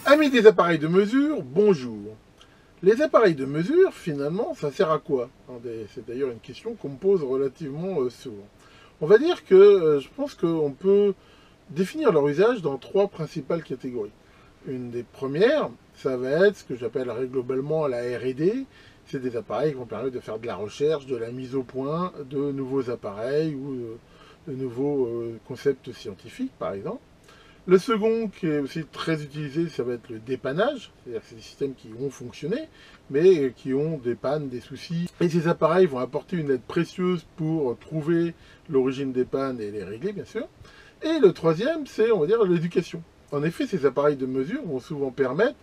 Amis des appareils de mesure, bonjour. Les appareils de mesure, finalement, ça sert à quoi? C'est d'ailleurs une question qu'on me pose relativement souvent. On va dire que je pense qu'on peut définir leur usage dans trois principales catégories. Une des premières, ça va être ce que j'appelle globalement la R&D. C'est des appareils qui vont permettre de faire de la recherche, de la mise au point de nouveaux appareils ou de nouveaux concepts scientifiques, par exemple. Le second, qui est aussi très utilisé, ça va être le dépannage. C'est-à-dire que c'est des systèmes qui ont fonctionné, mais qui ont des pannes, des soucis. Et ces appareils vont apporter une aide précieuse pour trouver l'origine des pannes et les régler, bien sûr. Et le troisième, c'est, on va dire, l'éducation. En effet, ces appareils de mesure vont souvent permettre,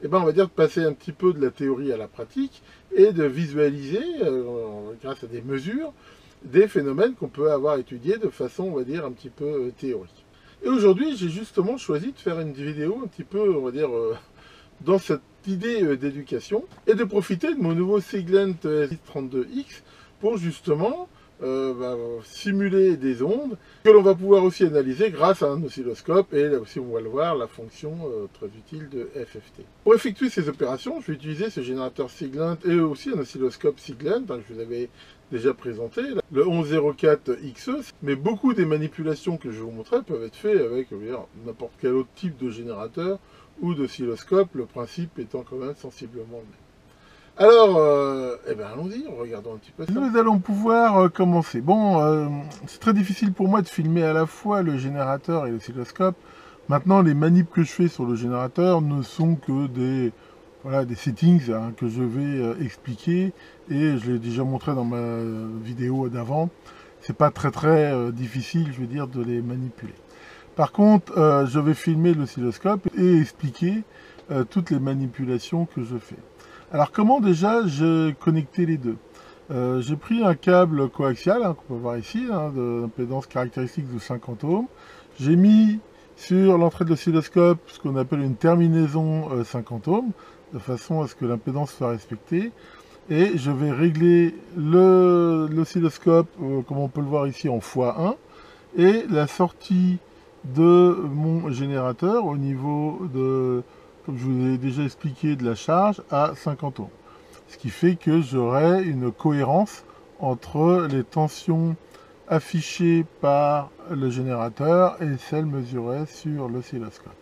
on va dire, de passer un petit peu de la théorie à la pratique et de visualiser, grâce à des mesures, des phénomènes qu'on peut avoir étudiés de façon, on va dire, un petit peu théorique. Et aujourd'hui, j'ai justement choisi de faire une vidéo un petit peu, on va dire, dans cette idée d'éducation et de profiter de mon nouveau Siglent S32X pour justement simuler des ondes que l'on va pouvoir aussi analyser grâce à un oscilloscope et là aussi on va le voir la fonction très utile de FFT. Pour effectuer ces opérations, je vais utiliser ce générateur Siglent et aussi un oscilloscope Siglent, je vous avais déjà présenté, le 1104XE, mais beaucoup des manipulations que je vous montrais peuvent être faites avec n'importe quel autre type de générateur ou d'oscilloscope, le principe étant quand même sensiblement le même. Alors, allons-y, regardons un petit peu ça. Nous allons pouvoir commencer. Bon, c'est très difficile pour moi de filmer à la fois le générateur et l'oscilloscope. Maintenant, les manips que je fais sur le générateur ne sont que des settings que je vais expliquer. Et je l'ai déjà montré dans ma vidéo d'avant. C'est pas très difficile, je veux dire, de les manipuler. Par contre, je vais filmer l'oscilloscope et expliquer toutes les manipulations que je fais. Alors comment déjà j'ai connecté les deux? J'ai pris un câble coaxial, qu'on peut voir ici, d'impédance caractéristique de 50 ohms. J'ai mis sur l'entrée de l'oscilloscope ce qu'on appelle une terminaison 50 ohms, de façon à ce que l'impédance soit respectée. Et je vais régler l'oscilloscope, comme on peut le voir ici, en x1, et la sortie de mon générateur au niveau de, comme je vous ai déjà expliqué, de la charge à 50 ohms. Ce qui fait que j'aurai une cohérence entre les tensions affichées par le générateur et celles mesurées sur l'oscilloscope.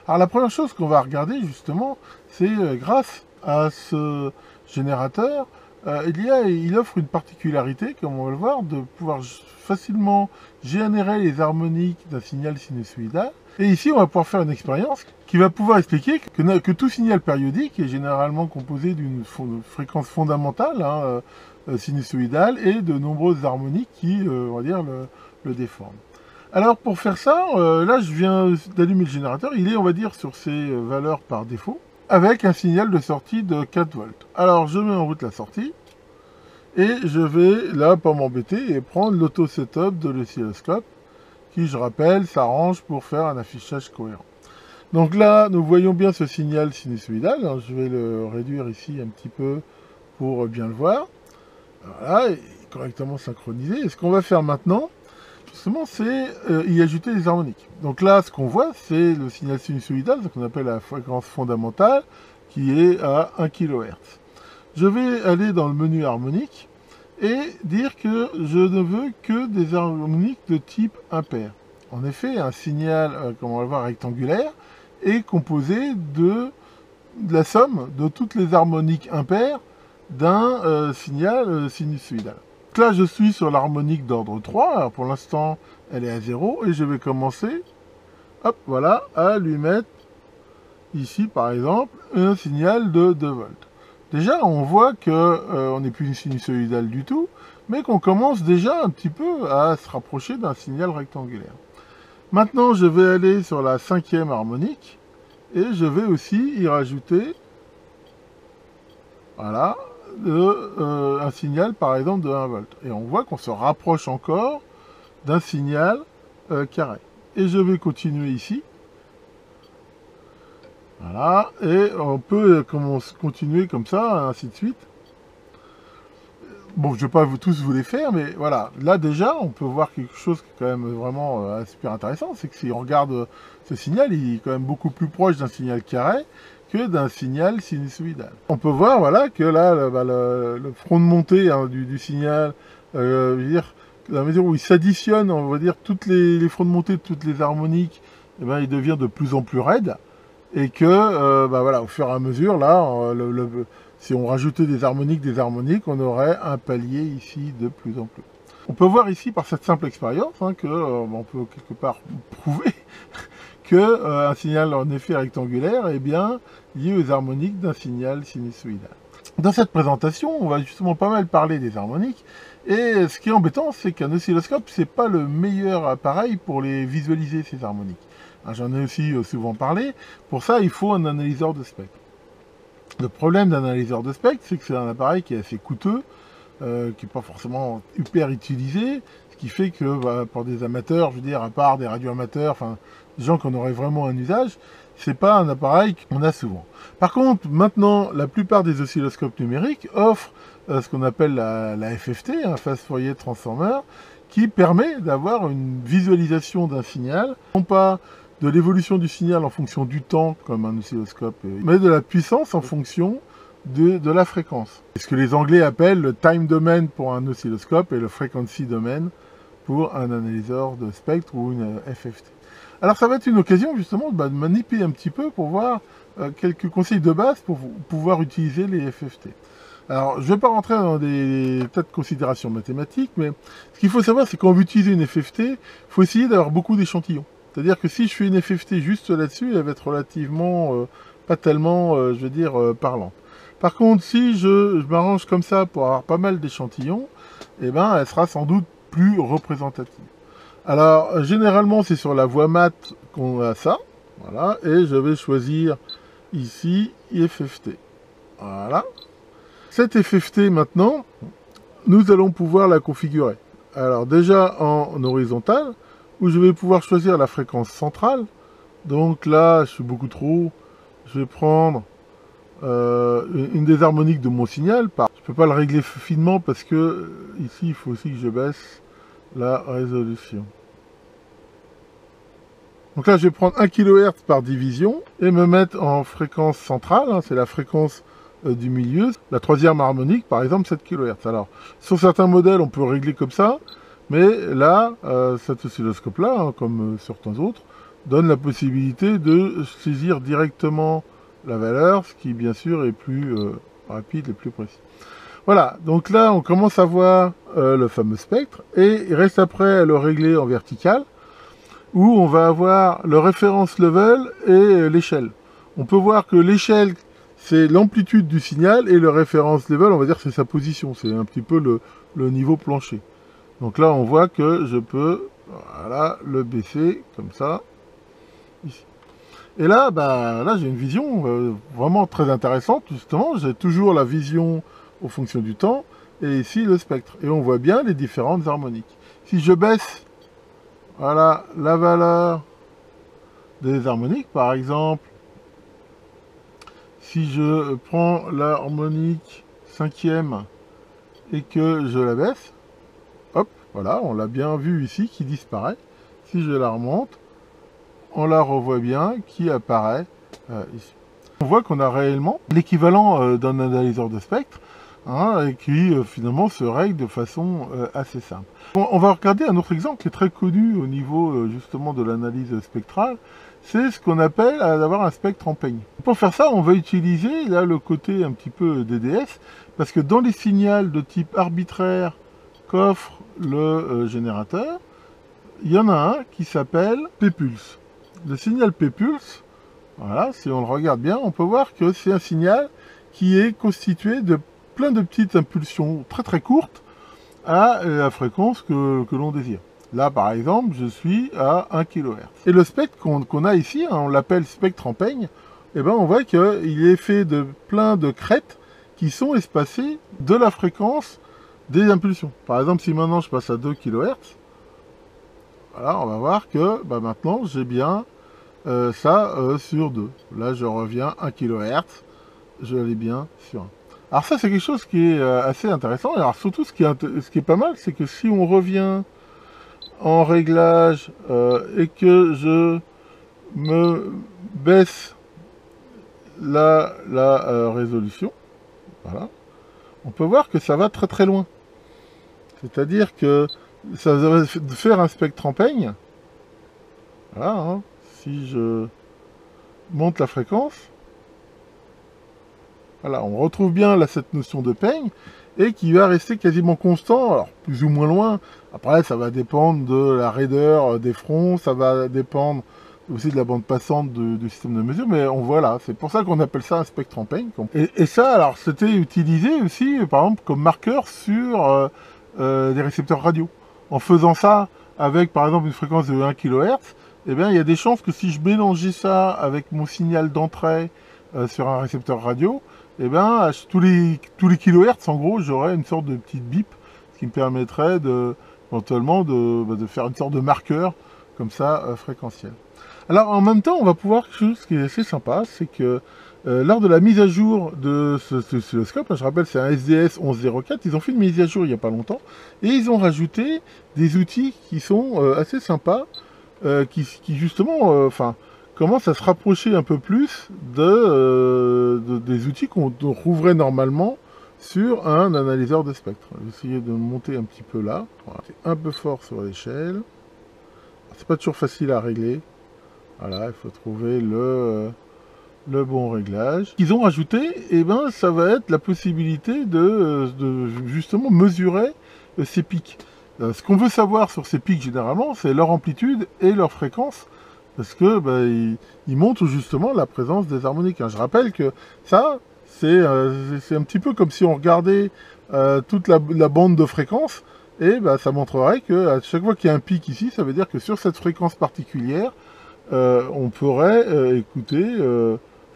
Alors la première chose qu'on va regarder justement, c'est grâce à ce générateur, il offre une particularité, comme on va le voir, de pouvoir facilement générer les harmoniques d'un signal sinusoïdal. Et ici, on va pouvoir faire une expérience qui va pouvoir expliquer que tout signal périodique est généralement composé d'une fréquence fondamentale, sinusoïdale, et de nombreuses harmoniques qui, on va dire, le déforment. Alors pour faire ça, là je viens d'allumer le générateur, il est, on va dire, sur ses valeurs par défaut, avec un signal de sortie de 4 volts. Alors je mets en route la sortie, et je vais, là, pas m'embêter, et prendre l'auto-setup de l'oscilloscope, qui, je rappelle, s'arrange pour faire un affichage cohérent. Donc là, nous voyons bien ce signal sinusoïdal, je vais le réduire ici un petit peu pour bien le voir. Voilà, il est correctement synchronisé. Et ce qu'on va faire maintenant, justement, c'est y ajouter des harmoniques. Donc là, ce qu'on voit, c'est le signal sinusoïdal, ce qu'on appelle la fréquence fondamentale, qui est à 1 kHz. Je vais aller dans le menu harmonique et dire que je ne veux que des harmoniques de type impair. En effet, un signal, comme on va le voir, rectangulaire, est composé de la somme de toutes les harmoniques impaires d'un signal sinusoïdal. Donc là, je suis sur l'harmonique d'ordre 3. Alors pour l'instant, elle est à 0. Et je vais commencer, hop, voilà, à lui mettre ici, par exemple, un signal de 2 volts. Déjà, on voit qu'on n'est plus sinusoïdal du tout, mais qu'on commence déjà un petit peu à se rapprocher d'un signal rectangulaire. Maintenant, je vais aller sur la 5e harmonique, et je vais aussi y rajouter, voilà, un signal par exemple de 1 volt. Et on voit qu'on se rapproche encore d'un signal carré. Et je vais continuer ici. Voilà, et on peut continuer comme ça, ainsi de suite. Bon, je ne vais pas tous vous les faire, mais voilà. Là, déjà, on peut voir quelque chose qui est quand même vraiment super intéressant. C'est que si on regarde ce signal, il est quand même beaucoup plus proche d'un signal carré que d'un signal sinusoïdal. On peut voir, voilà, que là, le front de montée hein, du signal, je veux dire, dans la mesure où il s'additionne, on va dire, toutes les fronts de montée de toutes les harmoniques, eh ben, il devient de plus en plus raide. Et que, voilà, au fur et à mesure, là, si on rajoutait des harmoniques, on aurait un palier ici de plus en plus. On peut voir ici, par cette simple expérience, hein, que on peut quelque part prouver que un signal en effet rectangulaire est bien lié aux harmoniques d'un signal sinusoïdal. Dans cette présentation, on va justement pas mal parler des harmoniques, et ce qui est embêtant, c'est qu'un oscilloscope, c'est pas le meilleur appareil pour les visualiser, ces harmoniques. J'en ai aussi souvent parlé. Pour ça, il faut un analyseur de spectre. Le problème d'un analyseur de spectre, c'est que c'est un appareil qui est assez coûteux, qui n'est pas forcément hyper utilisé, ce qui fait que pour des amateurs, je veux dire, à part des radioamateurs, enfin, des gens qui en auraient vraiment un usage, c'est pas un appareil qu'on a souvent. Par contre, maintenant, la plupart des oscilloscopes numériques offrent ce qu'on appelle la FFT, un Fast Fourier Transformer, qui permet d'avoir une visualisation d'un signal, non pas de l'évolution du signal en fonction du temps, comme un oscilloscope, mais de la puissance en fonction de la fréquence. C'est ce que les Anglais appellent le time domain pour un oscilloscope et le frequency domain pour un analyseur de spectre ou une FFT. Alors ça va être une occasion justement de manipuler un petit peu pour voir quelques conseils de base pour pouvoir utiliser les FFT. Alors, je ne vais pas rentrer dans des tas de considérations mathématiques, mais ce qu'il faut savoir, c'est quand on veut utiliser une FFT, il faut essayer d'avoir beaucoup d'échantillons. C'est-à-dire que si je fais une FFT juste là-dessus, elle va être relativement, pas tellement, je veux dire, parlante. Par contre, si je m'arrange comme ça pour avoir pas mal d'échantillons, eh ben, elle sera sans doute plus représentative. Alors, généralement, c'est sur la voie mat qu'on a ça. Voilà, et je vais choisir ici FFT. Voilà. Cette FFT, maintenant, nous allons pouvoir la configurer. Alors, déjà en horizontal, où je vais pouvoir choisir la fréquence centrale. Donc là, je suis beaucoup trop. Je vais prendre une des harmoniques de mon signal. Je ne peux pas le régler finement parce que ici, il faut aussi que je baisse la résolution. Donc là, je vais prendre 1 kHz par division et me mettre en fréquence centrale. Hein, c'est la fréquence du milieu. La troisième harmonique, par exemple, 7 kHz. Alors, sur certains modèles, on peut régler comme ça. Mais là, cet oscilloscope-là, hein, comme certains autres, donne la possibilité de saisir directement la valeur, ce qui, bien sûr, est plus rapide et plus précis. Voilà, donc là, on commence à voir le fameux spectre, et il reste après à le régler en vertical, où on va avoir le reference level et l'échelle. On peut voir que l'échelle, c'est l'amplitude du signal, et le reference level, on va dire, c'est sa position, c'est un petit peu le niveau plancher. Donc là, on voit que je peux, voilà, le baisser comme ça, ici. Et là, là j'ai une vision vraiment très intéressante, justement. J'ai toujours la vision aux fonctions du temps, et ici le spectre. Et on voit bien les différentes harmoniques. Si je baisse, voilà, la valeur des harmoniques, par exemple, si je prends l'harmonique cinquième et que je la baisse, hop, voilà, on l'a bien vu ici qui disparaît. Si je la remonte, on la revoit bien qui apparaît ici. On voit qu'on a réellement l'équivalent d'un analyseur de spectre, hein, et qui finalement se règle de façon assez simple. Bon, on va regarder un autre exemple qui est très connu au niveau justement de l'analyse spectrale. C'est ce qu'on appelle d'avoir un spectre en peigne. Pour faire ça, on va utiliser là le côté un petit peu DDS, parce que dans les signaux de type arbitraire qu'offre le générateur, il y en a un qui s'appelle P-pulse. Le signal P-pulse, voilà, si on le regarde bien, on peut voir que c'est un signal qui est constitué de plein de petites impulsions très très courtes à la fréquence que l'on désire. Là, par exemple, je suis à 1 kHz. Et le spectre qu'on a ici, hein, on l'appelle spectre en peigne, et ben on voit qu'il est fait de plein de crêtes qui sont espacées de la fréquence des impulsions. Par exemple, si maintenant je passe à 2 kHz, voilà, on va voir que maintenant j'ai bien ça sur 2. Là, je reviens 1 kHz, je l'ai bien sur 1. Alors ça, c'est quelque chose qui est assez intéressant. Alors surtout, ce qui est pas mal, c'est que si on revient en réglage et que je me baisse la résolution, voilà, on peut voir que ça va très très loin. C'est-à-dire que ça va faire un spectre en peigne. Voilà, hein. Si je monte la fréquence, voilà, on retrouve bien là cette notion de peigne et qui va rester quasiment constant, alors plus ou moins loin. Après, ça va dépendre de la raideur des fronts, ça va dépendre aussi de la bande passante du système de mesure, mais on voit là, c'est pour ça qu'on appelle ça un spectre en peigne. Et ça, alors, c'était utilisé aussi, par exemple, comme marqueur sur des récepteurs radio. En faisant ça avec, par exemple, une fréquence de 1 kHz, eh bien, il y a des chances que si je mélangeais ça avec mon signal d'entrée sur un récepteur radio, eh bien, à tous les kilohertz, en gros, j'aurais une sorte de petite bip, ce qui me permettrait éventuellement de faire une sorte de marqueur, comme ça, fréquentiel. Alors, en même temps, on va pouvoir quelque chose qui est assez sympa, c'est que lors de la mise à jour de ce oscilloscope, je rappelle, c'est un SDS 1104, ils ont fait une mise à jour il n'y a pas longtemps, et ils ont rajouté des outils qui sont assez sympas, qui justement, commencent à se rapprocher un peu plus des outils qu'on trouverait normalement sur un analyseur de spectre. Je vais essayer de monter un petit peu là. Voilà. C'est un peu fort sur l'échelle. C'est pas toujours facile à régler. Voilà, il faut trouver le bon réglage. Qu'ils ont rajouté, eh ben, ça va être la possibilité de justement mesurer ces pics. Ce qu'on veut savoir sur ces pics généralement, c'est leur amplitude et leur fréquence, parce que ils montrent justement la présence des harmoniques. Je rappelle que ça, c'est un petit peu comme si on regardait toute la bande de fréquences, et ça montrerait que à chaque fois qu'il y a un pic ici, ça veut dire que sur cette fréquence particulière, on pourrait écouter.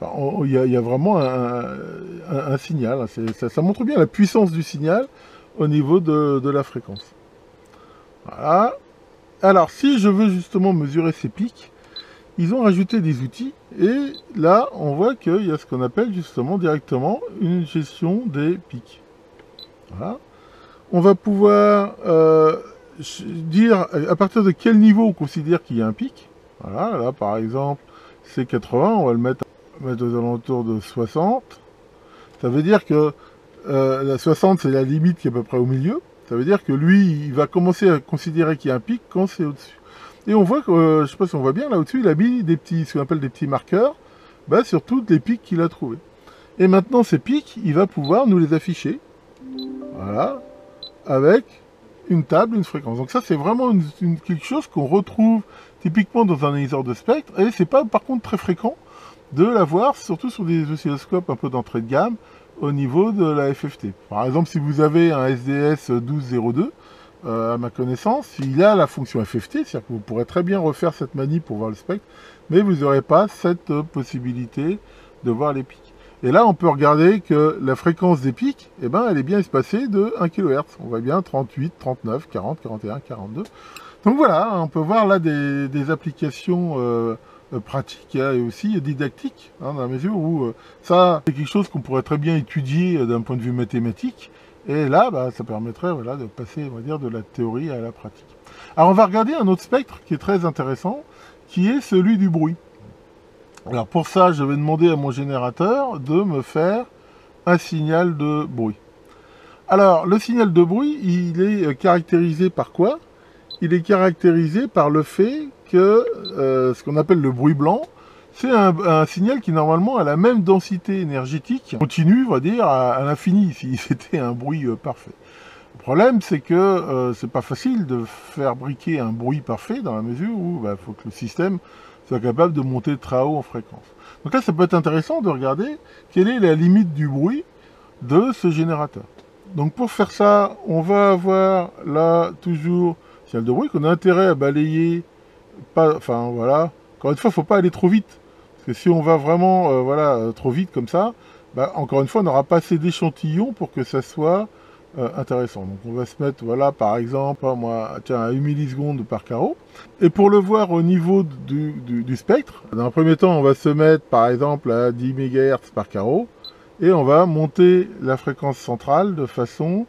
Il y a vraiment un signal. Ça montre bien la puissance du signal au niveau de la fréquence. Voilà. Alors, si je veux justement mesurer ces pics, ils ont rajouté des outils, et là, on voit qu'il y a ce qu'on appelle justement directement une gestion des pics. Voilà. On va pouvoir dire à partir de quel niveau on considère qu'il y a un pic. Voilà, là par exemple, c'est 80, on va le mettre aux alentours de 60. Ça veut dire que la 60, c'est la limite qui est à peu près au milieu. Ça veut dire que lui, il va commencer à considérer qu'il y a un pic quand c'est au-dessus. Et on voit que, je ne sais pas si on voit bien, là au-dessus, il a mis ce qu'on appelle des petits marqueurs sur tous les pics qu'il a trouvés. Et maintenant, ces pics, il va pouvoir nous les afficher. Voilà. Avec une table, une fréquence. Donc ça, c'est vraiment quelque chose qu'on retrouve typiquement dans un analyseur de spectre, et c'est pas par contre très fréquent de l'avoir, surtout sur des oscilloscopes un peu d'entrée de gamme, au niveau de la FFT. Par exemple, si vous avez un SDS 1202, à ma connaissance, il a la fonction FFT, c'est-à-dire que vous pourrez très bien refaire cette manip pour voir le spectre, mais vous n'aurez pas cette possibilité de voir les pics. Et là, on peut regarder que la fréquence des pics, eh ben, elle est bien espacée de 1 kHz. On voit bien 38, 39, 40, 41, 42. Donc voilà, on peut voir là des applications pratiques et aussi didactiques, dans la mesure où ça, c'est quelque chose qu'on pourrait très bien étudier d'un point de vue mathématique. Et là, ça permettrait de passer, on va dire, de la théorie à la pratique. Alors, on va regarder un autre spectre qui est très intéressant, qui est celui du bruit. Alors pour ça, je vais demander à mon générateur de me faire un signal de bruit. Alors, le signal de bruit, il est caractérisé par quoi? Il est caractérisé par le fait que ce qu'on appelle le bruit blanc, c'est un signal qui normalement a la même densité énergétique, continue, on va dire, à l'infini, si c'était un bruit parfait. Le problème, c'est que c'est pas facile de faire briquer un bruit parfait, dans la mesure où il faut que le système soit capable de monter très haut en fréquence. Donc là, ça peut être intéressant de regarder quelle est la limite du bruit de ce générateur. Donc pour faire ça, on va avoir là toujours signal de bruit qu'on a intérêt à balayer. Voilà. Encore une fois, il ne faut pas aller trop vite. Parce que si on va vraiment trop vite comme ça, encore une fois, on n'aura pas assez d'échantillons pour que ça soit intéressant. Donc on va se mettre, par exemple, à 1 milliseconde par carreau. Et pour le voir au niveau du spectre, dans un premier temps, on va se mettre, par exemple, à 10 MHz par carreau. et on va monter la fréquence centrale de façon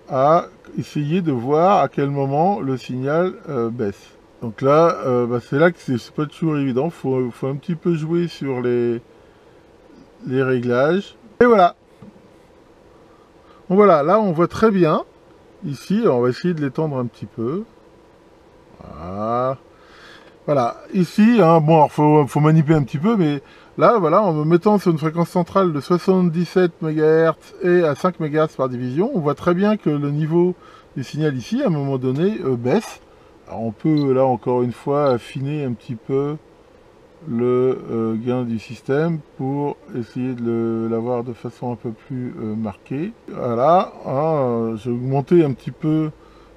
à essayer de voir à quel moment le signal baisse. Donc là, c'est là que c'est pas toujours évident, faut un petit peu jouer sur les réglages. Et voilà. Bon voilà, là on voit très bien. Ici, on va essayer de l'étendre un petit peu. Voilà. Voilà, ici, hein, bon, alors faut manipuler un petit peu, mais là, voilà, en me mettant sur une fréquence centrale de 77 MHz et à 5 MHz par division, on voit très bien que le niveau du signal ici, à un moment donné, baisse. Alors on peut, là, encore une fois, affiner un petit peu le gain du système pour essayer de l'avoir de façon un peu plus marquée. Voilà, hein, j'ai augmenté un petit peu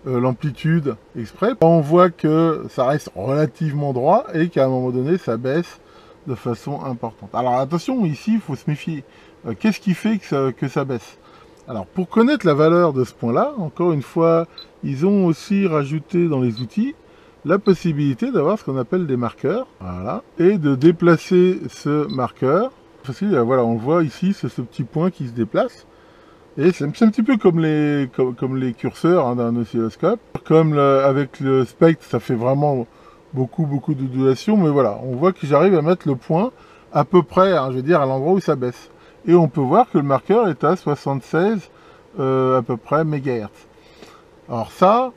l'amplitude exprès. On voit que ça reste relativement droit et qu'à un moment donné ça baisse de façon importante. Alors attention, ici il faut se méfier. Qu'est-ce qui fait que ça baisse? Alors pour connaître la valeur de ce point-là, encore une fois, ils ont aussi rajouté dans les outils la possibilité d'avoir ce qu'on appelle des marqueurs, voilà, et de déplacer ce marqueur. Facile, voilà, on le voit ici, c'est ce petit point qui se déplace. Et c'est un petit peu comme les curseurs hein, d'un oscilloscope. Comme avec le spectre, ça fait vraiment beaucoup d'ondulations, mais voilà, on voit que j'arrive à mettre le point à peu près, hein, je veux dire, à l'endroit où ça baisse. Et on peut voir que le marqueur est à 76 à peu près mégahertz. Alors ça,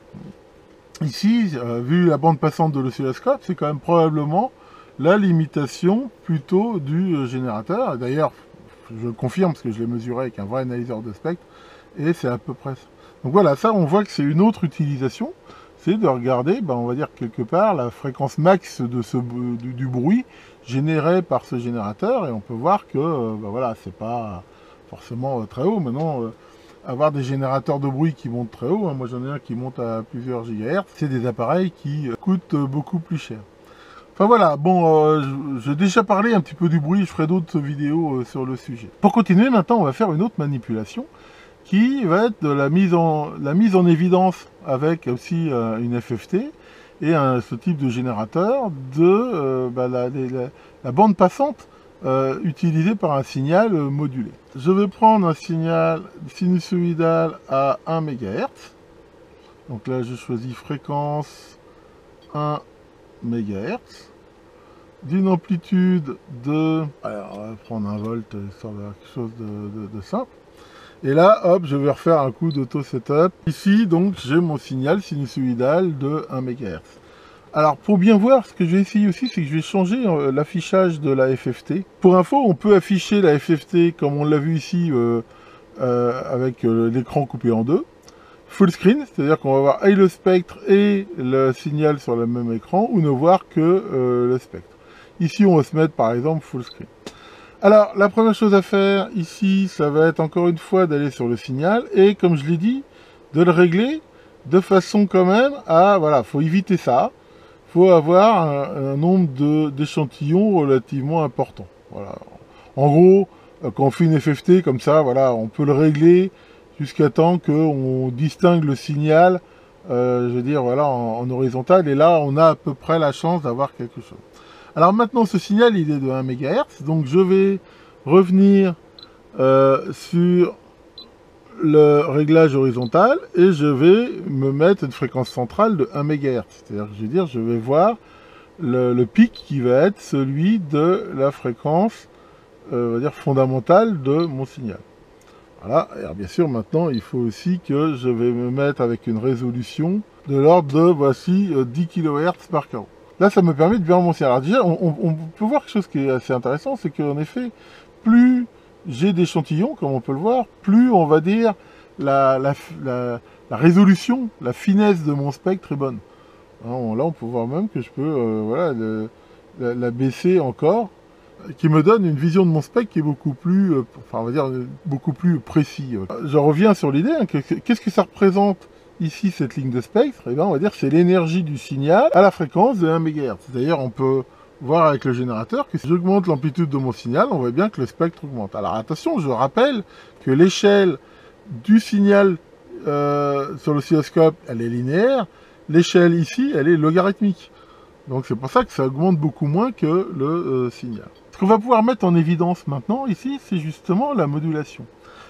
ici, vu la bande passante de l'oscilloscope, c'est quand même probablement la limitation plutôt du générateur. D'ailleurs, je le confirme parce que je l'ai mesuré avec un vrai analyseur de spectre, et c'est à peu près ça. Donc voilà, ça on voit que c'est une autre utilisation, c'est de regarder, on va dire quelque part, la fréquence max de du bruit généré par ce générateur, et on peut voir que voilà, c'est pas forcément très haut. Maintenant, avoir des générateurs de bruit qui montent très haut, hein, moi j'en ai un qui monte à plusieurs gigahertz, c'est des appareils qui coûtent beaucoup plus cher. Enfin voilà, bon, j'ai déjà parlé un petit peu du bruit, je ferai d'autres vidéos sur le sujet. Pour continuer, maintenant, on va faire une autre manipulation qui va être de la mise en évidence avec aussi une FFT et ce type de générateur de la bande passante utilisée par un signal modulé. Je vais prendre un signal sinusoïdal à 1 MHz. Donc là, je choisis fréquence 1 MHz. D'une amplitude de... Alors, on va prendre un volt, histoire d'avoir quelque chose de simple. Et là, hop, je vais refaire un coup d'auto-setup. Ici, donc, j'ai mon signal sinusoïdal de 1 MHz. Alors, pour bien voir, ce que je vais essayer aussi, c'est que je vais changer l'affichage de la FFT. Pour info, on peut afficher la FFT, comme on l'a vu ici, avec l'écran coupé en deux. Full screen, c'est-à-dire qu'on va voir et le spectre et le signal sur le même écran, ou ne voir que le spectre. Ici, on va se mettre, par exemple, full screen. Alors, la première chose à faire, ici, ça va être encore une fois d'aller sur le signal, et comme je l'ai dit, de le régler de façon quand même à, voilà, faut éviter ça, faut avoir un nombre d'échantillons relativement important. Voilà. En gros, quand on fait une FFT comme ça, voilà, on peut le régler jusqu'à temps qu'on distingue le signal, je veux dire, voilà, en horizontal, et là, on a à peu près la chance d'avoir quelque chose. Alors maintenant, ce signal, il est de 1 MHz, donc je vais revenir sur le réglage horizontal et je vais me mettre une fréquence centrale de 1 MHz. C'est-à-dire que je vais dire, je vais voir le pic qui va être celui de la fréquence on va dire fondamentale de mon signal. Voilà, et alors bien sûr maintenant il faut aussi que je vais me mettre avec une résolution de l'ordre de voici 10 kHz par carreau. Là ça me permet de bien mon signal. Alors déjà on peut voir quelque chose qui est assez intéressant, c'est qu'en effet plus j'ai d'échantillons, comme on peut le voir, plus on va dire la résolution, la finesse de mon spectre est bonne. Hein, là on peut voir même que je peux voilà, la baisser encore, qui me donne une vision de mon spectre qui est beaucoup plus, enfin on va dire, beaucoup plus précis. Je reviens sur l'idée, hein, qu'est-ce que ça représente ici, cette ligne de spectre? Et bien on va dire que c'est l'énergie du signal à la fréquence de 1 MHz. D'ailleurs on peut voir avec le générateur que si j'augmente l'amplitude de mon signal, on voit bien que le spectre augmente. Alors attention, je rappelle que l'échelle du signal sur l'oscilloscope, elle est linéaire, l'échelle ici, elle est logarithmique. Donc c'est pour ça que ça augmente beaucoup moins que le signal. Ce qu'on va pouvoir mettre en évidence maintenant ici, c'est justement la modulation.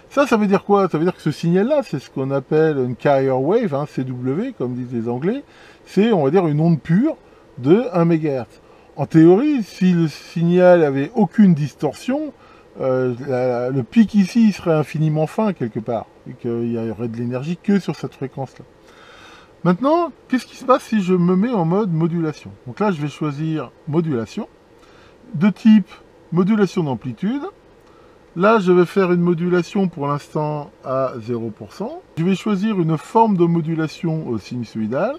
Ça veut dire quoi? Ça veut dire que ce signal-là, c'est ce qu'on appelle une carrier wave, hein, CW, comme disent les Anglais. C'est, on va dire, une onde pure de 1 MHz. En théorie, si le signal avait aucune distorsion, le pic ici il serait infiniment fin quelque part, et qu'il y aurait de l'énergie que sur cette fréquence-là. Maintenant, qu'est-ce qui se passe si je me mets en mode modulation? Donc là, je vais choisir modulation, de type modulation d'amplitude. Là, je vais faire une modulation pour l'instant à 0%. Je vais choisir une forme de modulation sinusoïdale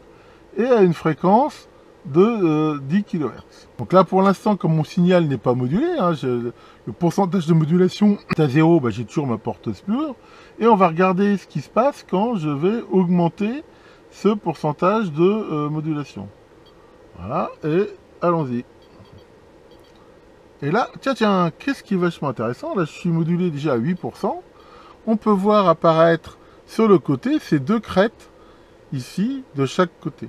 et à une fréquence de 10 kHz. Donc là, pour l'instant, comme mon signal n'est pas modulé, hein, le pourcentage de modulation est à 0, j'ai toujours ma porteuse pure. Et on va regarder ce qui se passe quand je vais augmenter ce pourcentage de modulation. Voilà, et allons-y. Et là, tiens, qu'est-ce qui est vachement intéressant? Là, je suis modulé déjà à 8%. On peut voir apparaître sur le côté ces deux crêtes, ici, de chaque côté.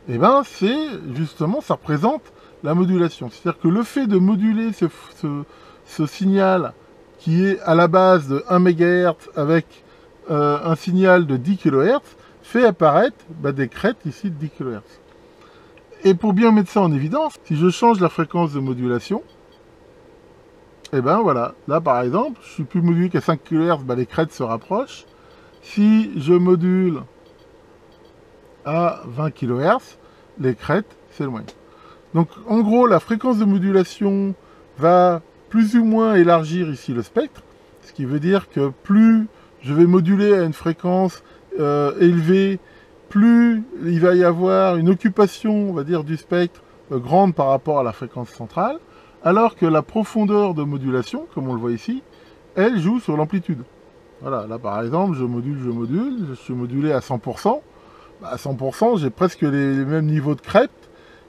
Et bien, c'est justement, ça représente la modulation. C'est-à-dire que le fait de moduler ce signal qui est à la base de 1 MHz avec un signal de 10 kHz, fait apparaître des crêtes ici de 10 kHz. Et pour bien mettre ça en évidence, si je change la fréquence de modulation, et ben voilà, là par exemple, je suis plus modulé qu'à 5 kHz, les crêtes se rapprochent. Si je module à 20 kHz, les crêtes s'éloignent. Donc en gros, la fréquence de modulation va plus ou moins élargir ici le spectre, ce qui veut dire que plus je vais moduler à une fréquence élevée, plus il va y avoir une occupation, on va dire, du spectre grande par rapport à la fréquence centrale, alors que la profondeur de modulation, comme on le voit ici, elle joue sur l'amplitude. Voilà, là par exemple, je module, je suis modulé à 100%. À 100%, j'ai presque les mêmes niveaux de crête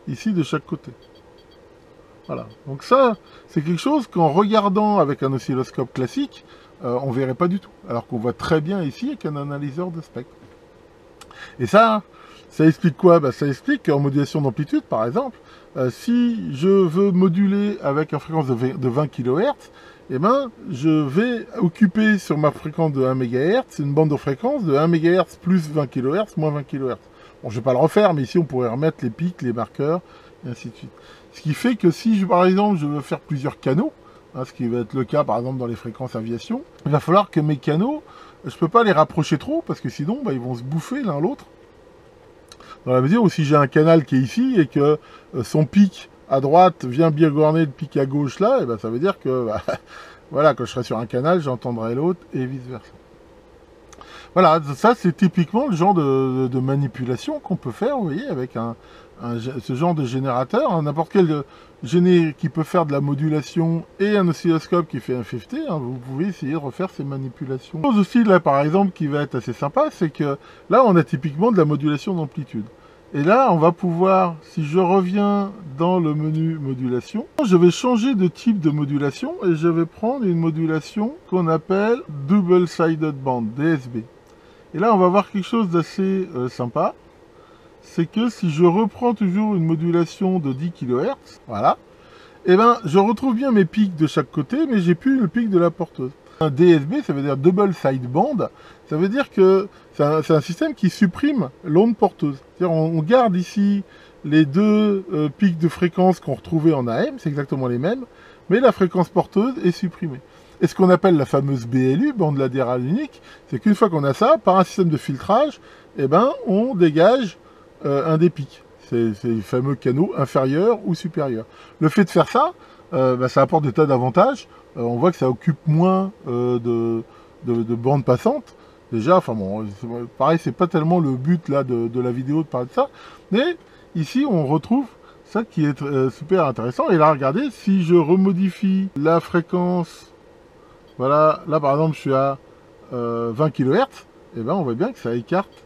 ici de chaque côté. Voilà, donc ça, c'est quelque chose qu'en regardant avec un oscilloscope classique, on ne verrait pas du tout, alors qu'on voit très bien ici avec un analyseur de spectre. Et ça explique quoi? Ça explique qu'en modulation d'amplitude, par exemple, si je veux moduler avec une fréquence de 20 kHz, eh ben, je vais occuper sur ma fréquence de 1 MHz une bande de fréquence de 1 MHz plus 20 kHz moins 20 kHz. Bon, je ne vais pas le refaire, mais ici on pourrait remettre les pics, les marqueurs, et ainsi de suite. Ce qui fait que si, par exemple, je veux faire plusieurs canaux, hein, ce qui va être le cas par exemple dans les fréquences aviation, il va falloir que mes canaux, je ne peux pas les rapprocher trop, parce que sinon ils vont se bouffer l'un l'autre. Dans la mesure où si j'ai un canal qui est ici et que son pic à droite vient bigorner le pic à gauche là, et ça veut dire que voilà, quand je serai sur un canal, j'entendrai l'autre et vice versa. Voilà, ça c'est typiquement le genre de manipulation qu'on peut faire, vous voyez, avec ce genre de générateur. Hein, n'importe quel géné qui peut faire de la modulation et un oscilloscope qui fait un 50, hein, vous pouvez essayer de refaire ces manipulations. Chose aussi là par exemple qui va être assez sympa, c'est que là on a typiquement de la modulation d'amplitude. Et là, on va pouvoir, si je reviens dans le menu modulation, je vais changer de type de modulation et je vais prendre une modulation qu'on appelle Double Sided Band, DSB. Et là, on va voir quelque chose d'assez sympa. C'est que si je reprends toujours une modulation de 10 kHz, voilà, et je retrouve bien mes pics de chaque côté, mais j'ai plus le pic de la porteuse. Un DSB, ça veut dire Double Sideband, ça veut dire que c'est un système qui supprime l'onde porteuse. C'est-à-dire on garde ici les deux pics de fréquence qu'on retrouvait en AM, c'est exactement les mêmes, mais la fréquence porteuse est supprimée. Et ce qu'on appelle la fameuse BLU, bande latérale unique, c'est qu'une fois qu'on a ça, par un système de filtrage, on dégage un des pics. C'est les fameux canaux inférieurs ou supérieurs. Le fait de faire ça, ça apporte des tas d'avantages. On voit que ça occupe moins de bandes passantes. Déjà, enfin bon, pareil, c'est pas tellement le but là de la vidéo de parler de ça. Mais ici, on retrouve ça qui est super intéressant. Et là, regardez, si je remodifie la fréquence, voilà, là par exemple, je suis à 20 kHz, et on voit bien que ça écarte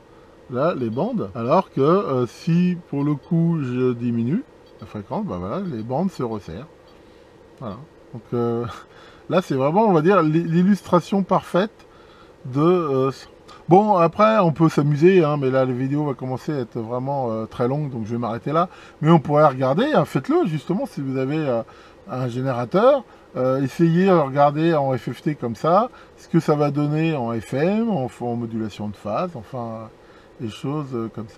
là les bandes. Alors que si pour le coup je diminue la fréquence, voilà, les bandes se resserrent. Voilà. Donc là, c'est vraiment, on va dire, l'illustration parfaite de Bon, après, on peut s'amuser, hein, mais là, la vidéo va commencer à être vraiment très longue, donc je vais m'arrêter là. Mais on pourrait regarder, hein, faites-le, justement, si vous avez un générateur. Essayez de regarder en FFT comme ça, ce que ça va donner en FM, en modulation de phase, enfin, des choses comme ça.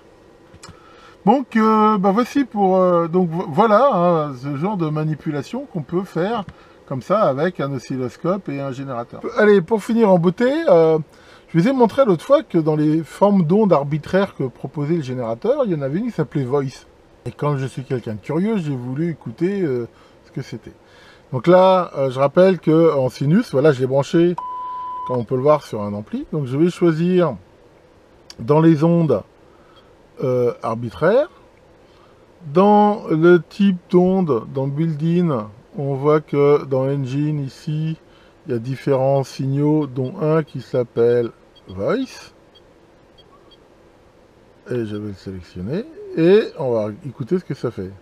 Donc, bah voici pour... donc voilà, hein, ce genre de manipulation qu'on peut faire comme ça avec un oscilloscope et un générateur. Allez, pour finir en beauté, je vous ai montré l'autre fois que dans les formes d'ondes arbitraires que proposait le générateur, il y en avait une qui s'appelait Voice. Et quand je suis quelqu'un de curieux, j'ai voulu écouter ce que c'était. Donc là, je rappelle que en sinus, voilà, je l'ai branché, comme on peut le voir sur un ampli. Donc je vais choisir dans les ondes arbitraires. Dans le type d'onde, dans build-in, on voit que dans engine ici, il y a différents signaux, dont un qui s'appelle voice. Et je vais le sélectionner. Et on va écouter ce que ça fait.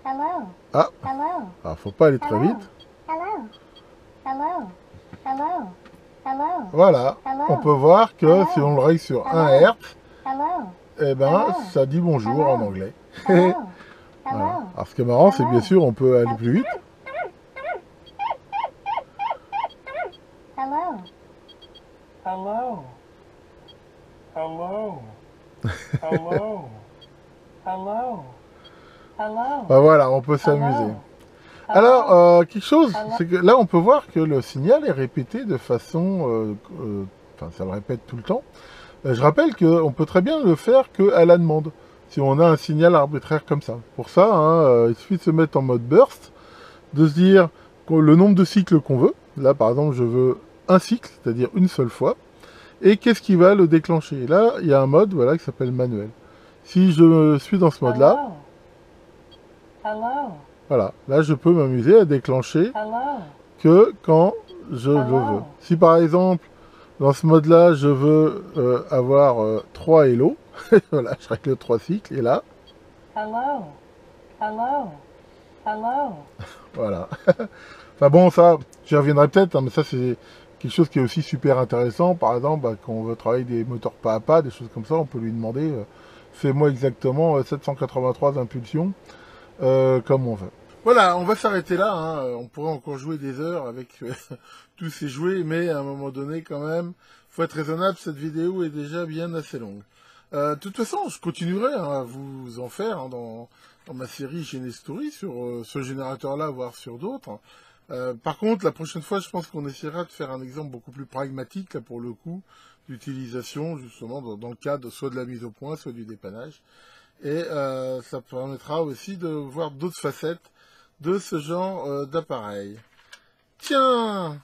Hello. Ah, Hello. alors faut pas aller très Hello. vite. Hello. Hello. Hello. Hello. Voilà, on peut voir que si on le règle sur 1 Hz, Hello. eh ben, ça dit bonjour en anglais. Hello. Voilà. Alors ce qui est marrant, c'est que bien sûr, on peut aller plus vite. Hello. Hello. Hello. Hello. Hello. Hello. Ben voilà, on peut s'amuser. Alors, quelque chose, c'est que là, on peut voir que le signal est répété de façon... Enfin, ça le répète tout le temps. Je rappelle qu'on peut très bien le faire qu'à la demande, si on a un signal arbitraire comme ça. Pour ça, hein, il suffit de se mettre en mode burst, de se dire le nombre de cycles qu'on veut. Là, par exemple, je veux un cycle, c'est-à-dire une seule fois. Et qu'est-ce qui va le déclencher? Là, il y a un mode voilà, qui s'appelle manuel. Si je suis dans ce mode-là, voilà, là, je peux m'amuser à déclencher que quand je le veux. Si par exemple, dans ce mode-là, je veux avoir 3 hello, voilà, je règle 3 cycles, et là, voilà. Enfin bon, ça, j'y reviendrai peut-être, hein, mais ça, c'est quelque chose qui est aussi super intéressant. Par exemple, bah, quand on veut travailler des moteurs pas à pas, des choses comme ça, on peut lui demander, fais-moi exactement 783 impulsions, comme on veut. Voilà, on va s'arrêter là, hein. On pourrait encore jouer des heures avec tous ces jouets, mais à un moment donné, quand même, faut être raisonnable, cette vidéo est déjà bien assez longue. De toute façon, je continuerai hein, à vous en faire hein, dans ma série Genestory sur ce générateur-là, voire sur d'autres. Par contre, la prochaine fois, je pense qu'on essaiera de faire un exemple beaucoup plus pragmatique, là, pour le coup, d'utilisation, justement, dans le cadre soit de la mise au point, soit du dépannage. Et ça permettra aussi de voir d'autres facettes de ce genre d'appareil. Tiens,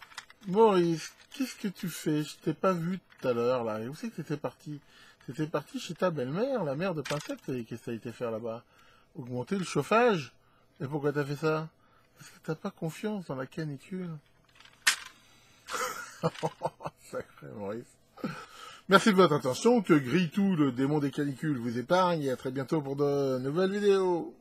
Maurice, qu'est-ce que tu fais? Je t'ai pas vu tout à l'heure, là. Et où c'est que t'étais parti? T'étais parti chez ta belle-mère, la mère de Pincette, et qu'est-ce que t'as été faire là-bas? Augmenter le chauffage? Et pourquoi t'as fait ça? Parce que t'as pas confiance dans la canicule. Sacré Maurice. Merci de votre attention, que Gritou, le démon des canicules, vous épargne, et à très bientôt pour de nouvelles vidéos.